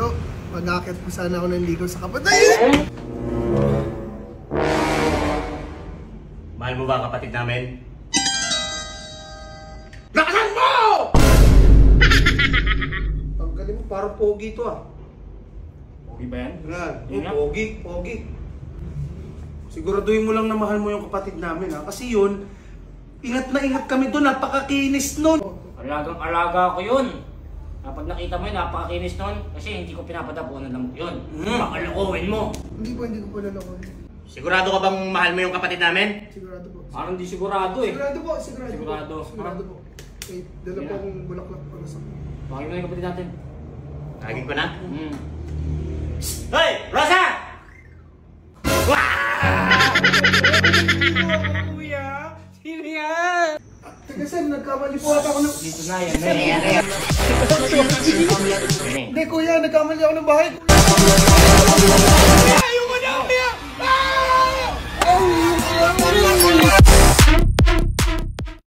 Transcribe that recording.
Yo, mag-akit po sana ako ng ligaw sa kapatid. Mahal mo ba ang kapatid namin? Lakasan mo! Ang galing mo, parang pogi to ah. Pogi ba yan? Pogi. Siguraduhin mo lang na mahal mo yung kapatid namin ha. Kasi yun, ingat na ingat kami doon, napakakinis nun. Alagang-alaga ko yun. Kapag nakita mo yun, napakakinis nun. Kasi hindi ko pinapadapuan ng lamok yun. Pakalokohin mo. Hindi ko po lalakohin. Sigurado ka bang mahal mo yung kapatid namin? Sigurado po. Parang di sigurado eh. Sigurado po. Okay, dala po akong bulaklak para sa akin. Bakit mo yung kapatid natin? Tagin ko na? Hoy! Rosa! Kuya! Sino yan? Teka sir, nagkamali po ako ng... Dito na yan. Hindi kuya, nagkamali ako ng bahay.